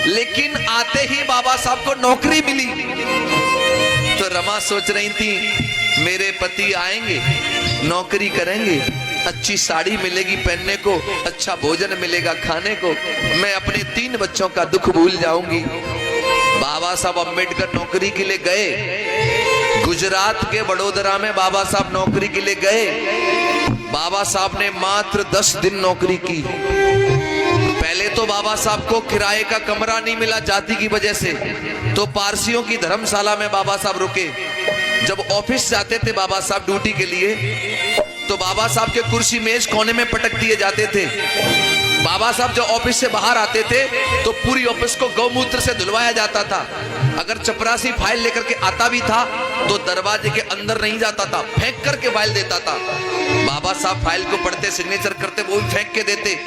लेकिन आते ही बाबा साहब को नौकरी मिली। तो रमा सोच रही थी मेरे पति आएंगे, नौकरी करेंगे, अच्छी साड़ी मिलेगी पहनने को, अच्छा भोजन मिलेगा खाने को, मैं अपने 3 बच्चों का दुख भूल जाऊंगी। बाबा साहब अम्बेडकर नौकरी के लिए गए। गुजरात के वडोदरा में बाबा साहब नौकरी के लिए गए। बाबा साहब ने मात्र 10 दिन नौकरी की। पहले तो बाबा साहब को किराए का कमरा नहीं मिला जाति की वजह से, तो पारसियों की धर्मशाला में बाबा साहब रुके। जब ऑफिस जाते थे बाबा साहब ड्यूटी के लिए, तो बाबा साहब के कुर्सी मेज कोने में पटक दिए जाते थे। बाबा साहब जब ऑफिस से बाहर आते थे तो पूरी ऑफिस को गौमूत्र से धुलवाया जाता था। अगर चपरासी फाइल लेकर के आता भी था तो दरवाजे के अंदर नहीं जाता था, फेंक करके फाइल देता था। बाबा साहब फाइल को पढ़ते, सिग्नेचर करते, वो भी फेंक के देते,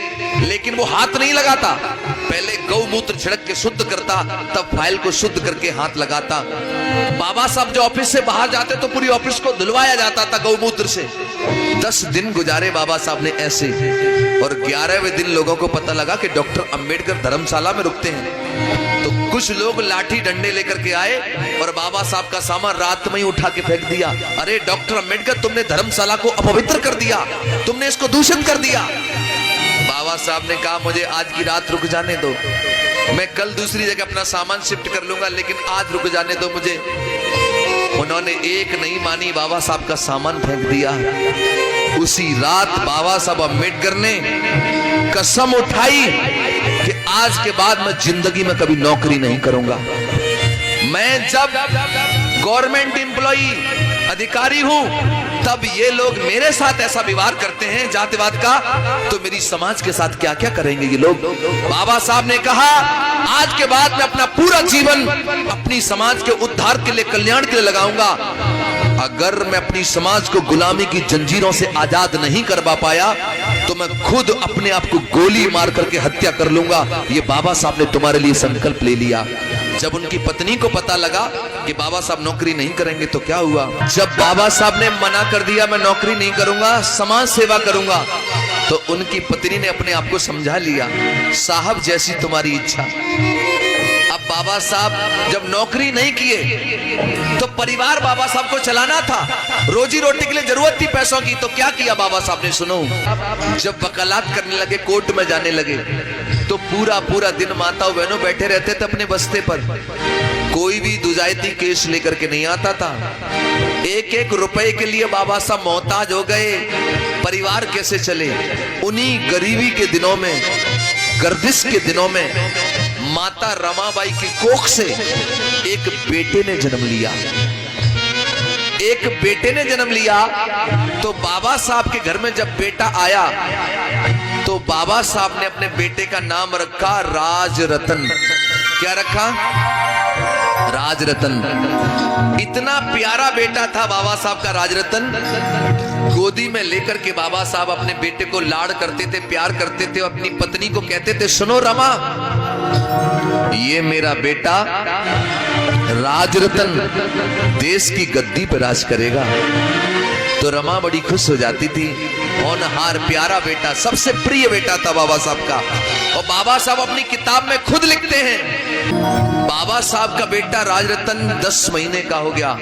लेकिन वो हाथ नहीं लगाता। पहले गौमूत्र छिड़क के शुद्ध करता, तब फाइल को शुद्ध करके हाथ लगाता। बाबा साहब जो ऑफिस से बाहर जाते तो पूरी ऑफिस को धुलवाया जाता था गौमूत्र से। 10 दिन गुजारे बाबा साहब ने ऐसे, और 11वें दिन लोगों को पता लगा कि डॉक्टर अंबेडकर धर्मशाला में रुकते हैं। तो कुछ लोग लाठी डंडे लेकर के आए और बाबा साहब का सामान रात में ही उठा के फेंक दिया। अरे डॉक्टर अंबेडकर, तुमने धर्मशाला को अपवित्र कर दिया, तुमने इसको दूषित कर दिया। बाबा साहब ने कहा मुझे आज की रात रुक जाने दो, मैं कल दूसरी जगह अपना सामान शिफ्ट कर लूंगा, लेकिन आज रुक जाने दो मुझे। उन्होंने एक नहीं मानी, बाबा साहब का सामान फेंक दिया। उसी रात बाबा साहब अम्बेडकर ने कसम उठाई कि आज के बाद मैं जिंदगी में कभी नौकरी नहीं करूंगा। मैं जब गवर्नमेंट एम्प्लॉई अधिकारी हूं, तब ये लोग मेरे साथ ऐसा व्यवहार करते हैं जातिवाद का, तो मेरी समाज के साथ क्या क्या करेंगे ये लोग। बाबा साहब ने कहा आज के बाद मैं अपना पूरा जीवन अपनी समाज के उद्धार के लिए, कल्याण के लिए लगाऊंगा। अगर मैं अपनी समाज को गुलामी की जंजीरों से आजाद नहीं करवा पाया तो मैं खुद अपने आप को गोली मार करके हत्या कर लूंगा। ये बाबा साहब ने तुम्हारे लिए संकल्प ले लिया। जब उनकी पत्नी को पता लगा कि बाबा साहब नौकरी नहीं करेंगे तो क्या हुआ, जब बाबा साहब ने मना कर दिया मैं नौकरी नहीं करूंगा, समाज सेवा करूंगा, तो उनकी पत्नी ने अपने आप को समझा लिया, साहब जैसी तुम्हारी इच्छा। अब बाबा साहब जब नौकरी नहीं किए तो परिवार बाबा साहब को चलाना था, रोजी रोटी के लिए जरूरत थी पैसों की, तो क्या किया बाबा साहब ने सुनो। जब वकालत करने लगे, कोर्ट में जाने लगे, तो पूरा दिन माताओं बहनों बैठे रहते थे अपने बस्ते पर। कोई भी दुजायती केस लेकर के नहीं आता था। 1-1 रुपए के लिए बाबा साहब मोहताज हो गए। परिवार कैसे चले? उन्हीं गरीबी के दिनों में, गर्दिश के दिनों में माता रमाबाई की कोख से एक बेटे ने जन्म लिया। एक बेटे ने जन्म लिया तो बाबा साहब के घर में जब बेटा आया तो बाबा साहब ने अपने बेटे का नाम रखा राजरतन। क्या रखा? राजरतन। इतना प्यारा बेटा था बाबा साहब का राजरतन। गोदी में लेकर के बाबा साहब अपने बेटे को लाड़ करते थे, प्यार करते थे। अपनी पत्नी को कहते थे सुनो रमा, ये मेरा बेटा राजरतन देश की गद्दी पर राज करेगा। तो रमा बड़ी खुश हो जाती थी। होनहार प्यारा बेटा, सबसे प्रिय बेटा था बाबा साहब का। और बाबा साहब अपनी किताब में खुद लिखते हैं, बाबा साहब का बेटा राजरतन 10 महीने का हो गया।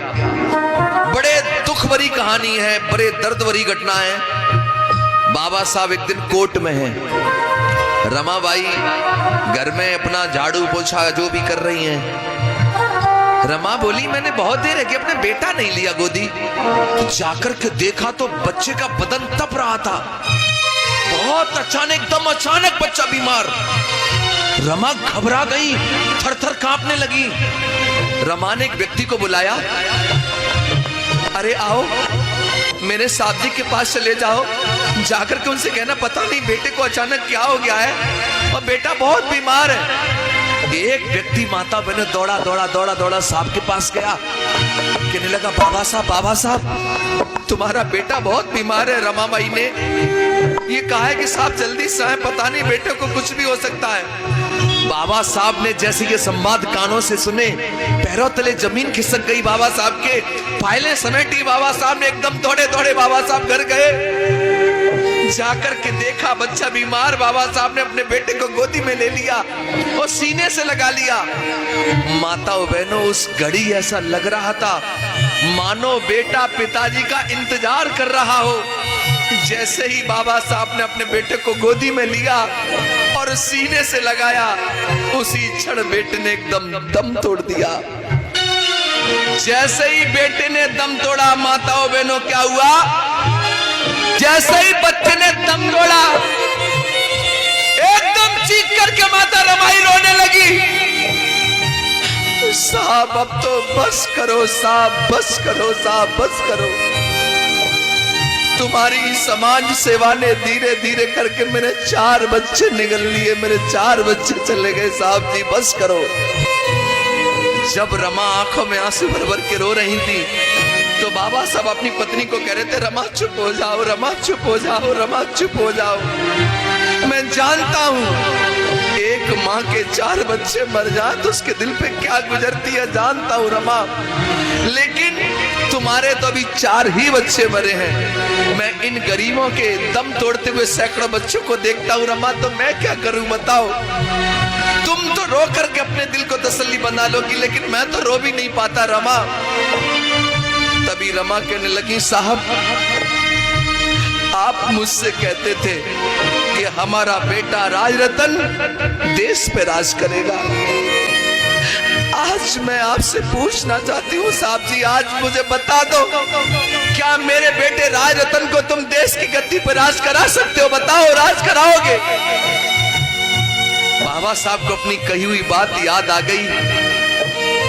बड़े दुख भरी कहानी है, बड़े दर्द भरी घटना है। बाबा साहब एक दिन कोर्ट में हैं। रमाबाई घर में अपना झाड़ू पोछा जो भी कर रही हैं। रमा बोली मैंने बहुत देर है कि अपने बेटा नहीं लिया गोदी। तो जाकर के देखा तो बच्चे का बदन तप रहा था। बहुत अचानक, एकदम अचानक बच्चा बीमार। रमा घबरा गई, थर-थर कांपने लगी। रमा ने एक व्यक्ति को बुलाया, अरे आओ मेरे साथ जी के पास चले जाओ, जाकर के उनसे कहना पता नहीं बेटे को अचानक क्या हो गया है और बेटा बहुत बीमार है। एक व्यक्ति माता बहने दौड़ा साहब के पास गया, कहने लगा बाबा साहब तुम्हारा बेटा बहुत बीमार है। रमाबाई ने ये कहा है कि साहब जल्दी से आए, पता नहीं बेटे को कुछ भी हो सकता है। बाबा साहब ने जैसे ये संवाद कानों से सुने, पैरों तले जमीन खिसक गई बाबा साहब के। फाइलें समेटी बाबा साहब ने, एकदम दौड़े बाबा साहब घर गए। जाकर के देखा बच्चा बीमार, बाबा साहब ने अपने बेटे को गोदी में ले लिया और सीने से लगा लिया। माताओं बहनों, उस घड़ी ऐसा लग रहा था मानो बेटा पिताजी का इंतजार कर रहा हो। जैसे ही बाबा साहब ने अपने बेटे को गोदी में लिया और सीने से लगाया, उसी क्षण बेटे ने एकदम दम तोड़ दिया। जैसे ही बेटे ने दम तोड़ा, माताओं बहनों क्या हुआ, जैसे ही बच्चे ने दम तोड़ा, एकदम चीख करके माता रमाई रोने लगी। साहब अब तो बस करो साहब, बस करो साहब, बस करो। तुम्हारी समाज सेवा ने धीरे धीरे करके मेरे 4 बच्चे निगल लिए, मेरे 4 बच्चे चले गए साहब जी, बस करो। जब रमा आंखों में आंसू भर भर के रो रही थी तो बाबा साहब अपनी पत्नी को कह रहे थे, रमा चुप हो जाओ, रमा चुप हो जाओ, रमा चुप हो जाओ। मैं जानता हूं एक माँ के 4 बच्चे मर जाए तो उसके दिल पे क्या गुजरती है, जानता हूं रमा, लेकिन तुम्हारे तो अभी 4 ही बच्चे मरे हैं। मैं इन गरीबों के दम तोड़ते हुए सैकड़ों बच्चों को देखता हूं रमा, तो मैं क्या करूं बताओ। तुम तो रो करके अपने दिल को तसल्ली बना लोगी, लेकिन मैं तो रो भी नहीं पाता रमा। तभी रमा कहने लगी, साहब आप मुझसे कहते थे कि हमारा बेटा राजरतन देश पे राज करेगा। आज मैं आपसे पूछना चाहती हूँ साहब जी, आज मुझे बता दो, क्या मेरे बेटे राजरतन को तुम देश की गद्दी पर राज करा सकते हो? बताओ, राज कराओगे? बाबा साहब को अपनी कही हुई बात याद आ गई।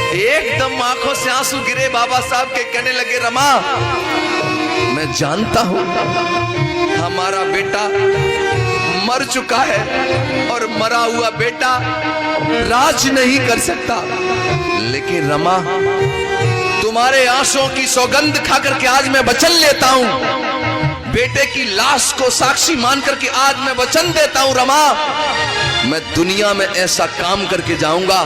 एकदम आंखों से आंसू गिरे बाबा साहब के, कहने लगे, रमा मैं जानता हूं हमारा बेटा मर चुका है और मरा हुआ बेटा राज नहीं कर सकता, लेकिन रमा तुम्हारे आंसुओं की सौगंध खा करके आज मैं वचन लेता हूं, बेटे की लाश को साक्षी मान करके आज मैं वचन देता हूं रमा, मैं दुनिया में ऐसा काम करके जाऊंगा।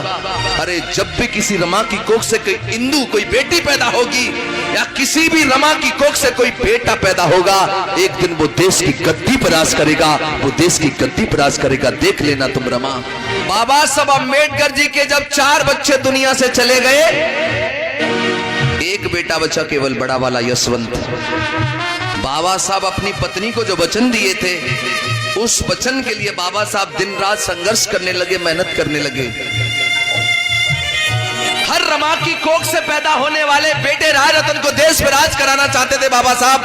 अरे जब भी किसी रमा की कोख से कोई इंदु, कोई बेटी पैदा होगी, या किसी भी रमा की कोख से कोई बेटा पैदा होगा, एक दिन वो देश की गद्दी पर राज करेगा, वो देश की गद्दी पर राज करेगा, देख लेना तुम रमा। बाबा साहब अम्बेडकर जी के जब 4 बच्चे दुनिया से चले गए, एक बेटा बचा केवल, बड़ा वाला यशवंत। बाबा साहब अपनी पत्नी को जो वचन दिए थे, उस वचन के लिए बाबा साहब दिन रात संघर्ष करने लगे, मेहनत करने लगे। हर रमा की कोख से पैदा होने वाले बेटे राजरतन को देश पे राज कराना चाहते थे बाबा साहब।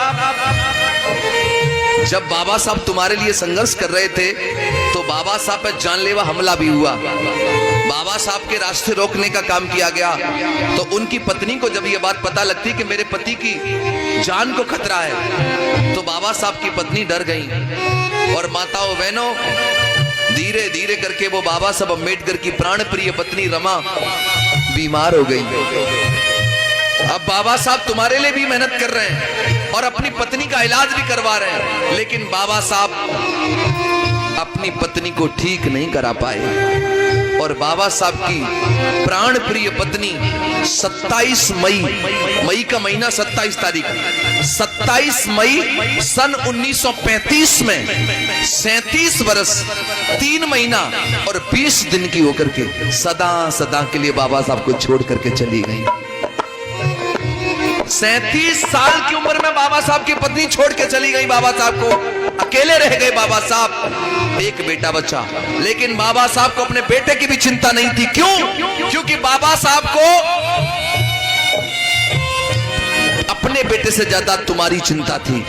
जब बाबा साहब तुम्हारे लिए संघर्ष कर रहे थे तो बाबा साहब पर जानलेवा हमला भी हुआ। बाबा साहब के रास्ते रोकने का काम किया गया। तो उनकी पत्नी को जब ये बात पता लगती कि मेरे पति की जान को खतरा है, तो बाबा साहब की पत्नी डर गई। और माताओं बहनों, धीरे धीरे करके वो बाबा साहब अम्बेडकर की प्राण प्रिय पत्नी रमा बीमार हो गई। अब बाबा साहब तुम्हारे लिए भी मेहनत कर रहे हैं और अपनी पत्नी का इलाज भी करवा रहे हैं, लेकिन बाबा साहब अपनी पत्नी को ठीक नहीं करा पाए। और बाबा साहब की प्राण प्रिय पत्नी 27 मई का महीना 27 तारीख, 27 मई सन 1935 में 37 वर्ष 3 महीना और 20 दिन की होकर के सदा सदा के लिए बाबा साहब को छोड़ करके चली गई। 37 साल की उम्र में बाबा साहब की पत्नी छोड़ के चली गई। बाबा साहब को अकेले रह गए बाबा साहब, एक बेटा बचा। लेकिन बाबा साहब को अपने बेटे की भी चिंता नहीं थी। क्यों? क्योंकि बाबा साहब को अपने बेटे से ज्यादा तुम्हारी चिंता थी।